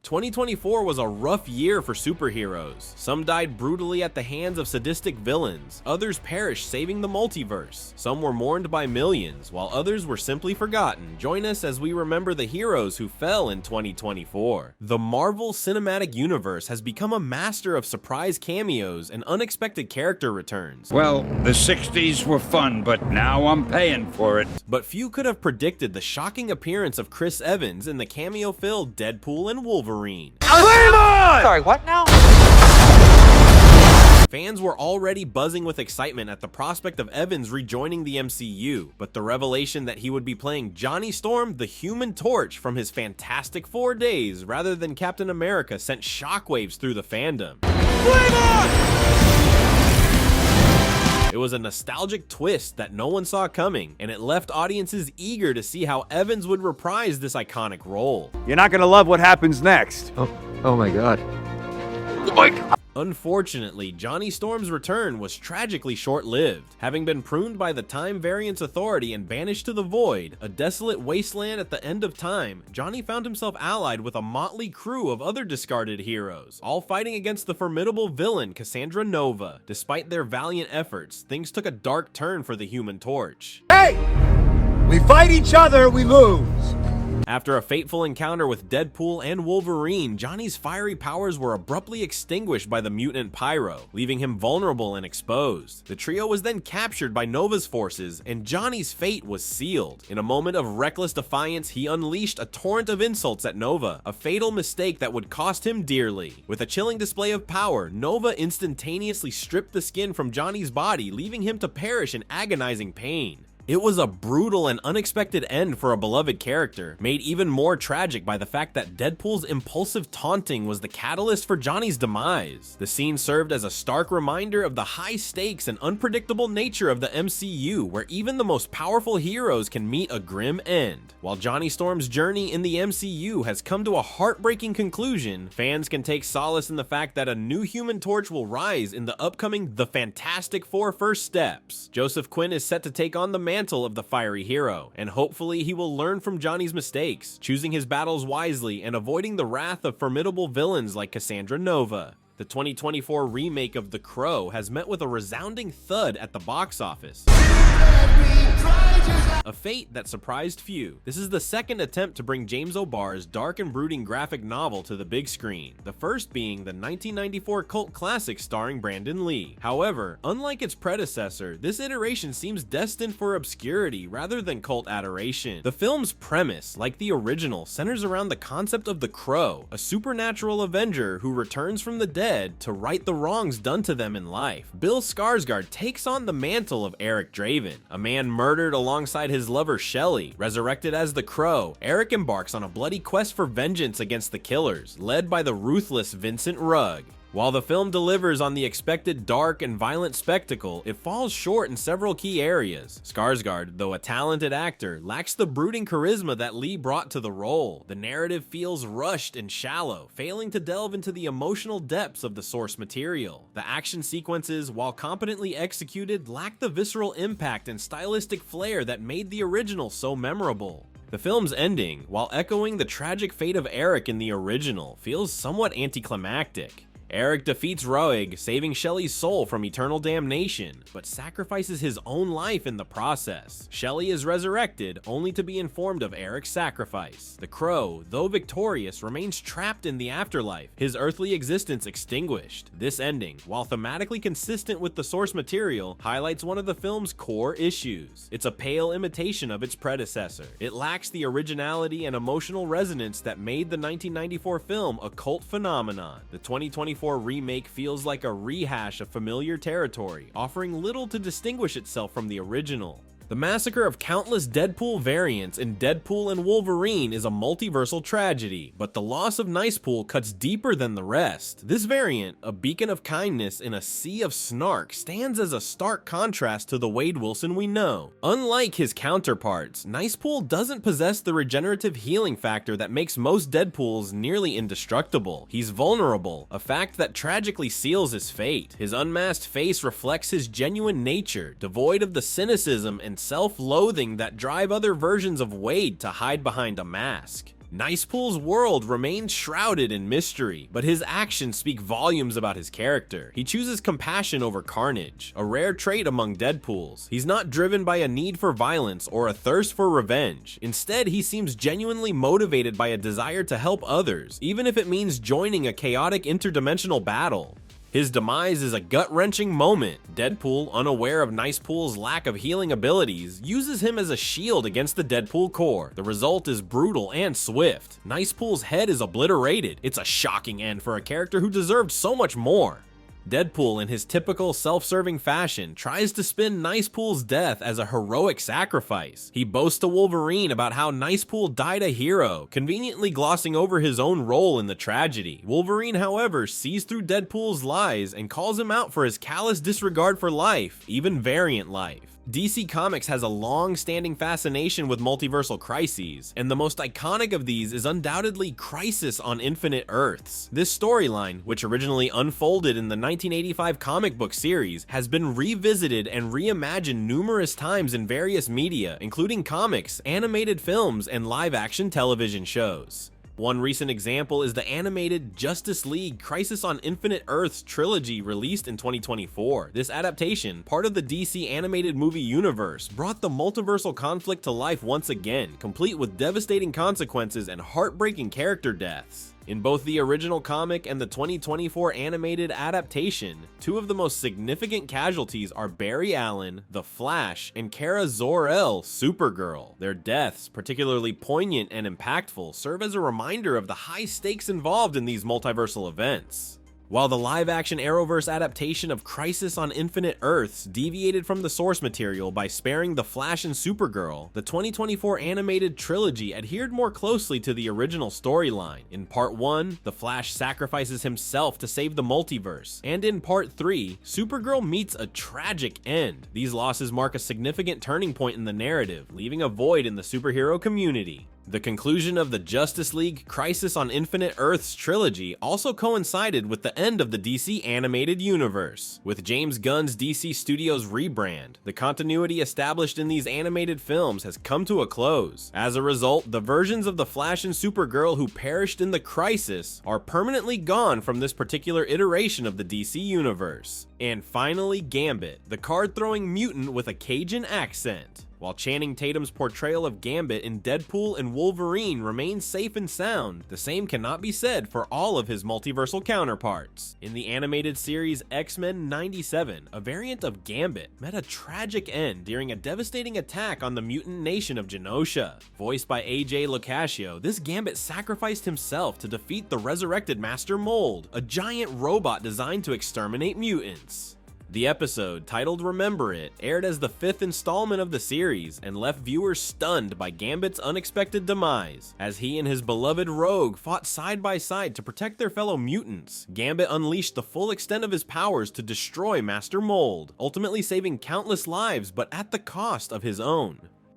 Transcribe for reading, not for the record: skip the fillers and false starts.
2024 was a rough year for superheroes. Some died brutally at the hands of sadistic villains, others perished saving the multiverse. Some were mourned by millions, while others were simply forgotten. Join us as we remember the heroes who fell in 2024. The Marvel Cinematic Universe has become a master of surprise cameos and unexpected character returns. Well, the 60s were fun, but now I'm paying for it. But few could have predicted the shocking appearance of Chris Evans in the cameo-filled Deadpool and Wolverine. Sorry, what now? Fans were already buzzing with excitement at the prospect of Evans rejoining the MCU, but the revelation that he would be playing Johnny Storm, the Human Torch, from his Fantastic 4 days rather than Captain America sent shockwaves through the fandom. It was a nostalgic twist that no one saw coming, and it left audiences eager to see how Evans would reprise this iconic role. You're not gonna love what happens next. Oh my god. Unfortunately, Johnny Storm's return was tragically short-lived. Having been pruned by the Time Variance Authority and banished to the Void, a desolate wasteland at the end of time, Johnny found himself allied with a motley crew of other discarded heroes, all fighting against the formidable villain Cassandra Nova. Despite their valiant efforts, things took a dark turn for the Human Torch. Hey! We fight each other, we lose. After a fateful encounter with Deadpool and Wolverine, Johnny's fiery powers were abruptly extinguished by the mutant Pyro, leaving him vulnerable and exposed. The trio was then captured by Nova's forces, and Johnny's fate was sealed. In a moment of reckless defiance, he unleashed a torrent of insults at Nova, a fatal mistake that would cost him dearly. With a chilling display of power, Nova instantaneously stripped the skin from Johnny's body, leaving him to perish in agonizing pain. It was a brutal and unexpected end for a beloved character, made even more tragic by the fact that Deadpool's impulsive taunting was the catalyst for Johnny's demise. The scene served as a stark reminder of the high stakes and unpredictable nature of the MCU, where even the most powerful heroes can meet a grim end. While Johnny Storm's journey in the MCU has come to a heartbreaking conclusion, fans can take solace in the fact that a new Human Torch will rise in the upcoming The Fantastic Four First Steps. Joseph Quinn is set to take on the mantle of the fiery hero, and hopefully he will learn from Johnny's mistakes, choosing his battles wisely and avoiding the wrath of formidable villains like Cassandra Nova. The 2024 remake of The Crow has met with a resounding thud at the box office, a fate that surprised few. This is the second attempt to bring James O'Barr's dark and brooding graphic novel to the big screen, the first being the 1994 cult classic starring Brandon Lee. However, unlike its predecessor, this iteration seems destined for obscurity rather than cult adoration. The film's premise, like the original, centers around the concept of the Crow, a supernatural avenger who returns from the dead to right the wrongs done to them in life. Bill Skarsgård takes on the mantle of Eric Draven, a man murdered alongside his lover Shelley. Resurrected as the Crow, Eric embarks on a bloody quest for vengeance against the killers, led by the ruthless Vincent Rugg. While the film delivers on the expected dark and violent spectacle, it falls short in several key areas. Skarsgård, though a talented actor, lacks the brooding charisma that Lee brought to the role. The narrative feels rushed and shallow, failing to delve into the emotional depths of the source material. The action sequences, while competently executed, lack the visceral impact and stylistic flair that made the original so memorable. The film's ending, while echoing the tragic fate of Eric in the original, feels somewhat anticlimactic. Eric defeats Roeg, saving Shelley's soul from eternal damnation, but sacrifices his own life in the process. Shelley is resurrected, only to be informed of Eric's sacrifice. The Crow, though victorious, remains trapped in the afterlife, his earthly existence extinguished. This ending, while thematically consistent with the source material, highlights one of the film's core issues. It's a pale imitation of its predecessor. It lacks the originality and emotional resonance that made the 1994 film a cult phenomenon. The 2024 remake feels like a rehash of familiar territory, offering little to distinguish itself from the original. The massacre of countless Deadpool variants in Deadpool and Wolverine is a multiversal tragedy, but the loss of Nicepool cuts deeper than the rest. This variant, a beacon of kindness in a sea of snark, stands as a stark contrast to the Wade Wilson we know. Unlike his counterparts, Nicepool doesn't possess the regenerative healing factor that makes most Deadpools nearly indestructible. He's vulnerable, a fact that tragically seals his fate. His unmasked face reflects his genuine nature, devoid of the cynicism and self-loathing that drive other versions of Wade to hide behind a mask. Nicepool's world remains shrouded in mystery, but his actions speak volumes about his character. He chooses compassion over carnage, a rare trait among Deadpools. He's not driven by a need for violence or a thirst for revenge. Instead, he seems genuinely motivated by a desire to help others, even if it means joining a chaotic interdimensional battle. His demise is a gut-wrenching moment. Deadpool, unaware of Nicepool's lack of healing abilities, uses him as a shield against the Deadpool core. The result is brutal and swift. Nicepool's head is obliterated. It's a shocking end for a character who deserved so much more. Deadpool, in his typical self-serving fashion, tries to spin Nicepool's death as a heroic sacrifice. He boasts to Wolverine about how Nicepool died a hero, conveniently glossing over his own role in the tragedy. Wolverine, however, sees through Deadpool's lies and calls him out for his callous disregard for life, even variant life. DC Comics has a long-standing fascination with multiversal crises, and the most iconic of these is undoubtedly Crisis on Infinite Earths. This storyline, which originally unfolded in the 1985 comic book series, has been revisited and reimagined numerous times in various media, including comics, animated films, and live-action television shows. One recent example is the animated Justice League Crisis on Infinite Earths trilogy released in 2024. This adaptation, part of the DC animated movie universe, brought the multiversal conflict to life once again, complete with devastating consequences and heartbreaking character deaths. In both the original comic and the 2024 animated adaptation, two of the most significant casualties are Barry Allen, the Flash, and Kara Zor-El, Supergirl. Their deaths, particularly poignant and impactful, serve as a reminder of the high stakes involved in these multiversal events. While the live-action Arrowverse adaptation of Crisis on Infinite Earths deviated from the source material by sparing the Flash and Supergirl, the 2024 animated trilogy adhered more closely to the original storyline. In Part 1, the Flash sacrifices himself to save the multiverse, and in Part 3, Supergirl meets a tragic end. These losses mark a significant turning point in the narrative, leaving a void in the superhero community. The conclusion of the Justice League Crisis on Infinite Earths trilogy also coincided with the end of the DC animated universe. With James Gunn's DC Studios rebrand, the continuity established in these animated films has come to a close. As a result, the versions of the Flash and Supergirl who perished in the Crisis are permanently gone from this particular iteration of the DC universe. And finally, Gambit, the card-throwing mutant with a Cajun accent. While Channing Tatum's portrayal of Gambit in Deadpool and Wolverine remains safe and sound, the same cannot be said for all of his multiversal counterparts. In the animated series X-Men 97, a variant of Gambit met a tragic end during a devastating attack on the mutant nation of Genosha. Voiced by AJ Locascio, this Gambit sacrificed himself to defeat the resurrected Master Mold, a giant robot designed to exterminate mutants. The episode, titled Remember It, aired as the 5th installment of the series and left viewers stunned by Gambit's unexpected demise. As he and his beloved Rogue fought side by side to protect their fellow mutants, Gambit unleashed the full extent of his powers to destroy Master Mold, ultimately saving countless lives but at the cost of his own.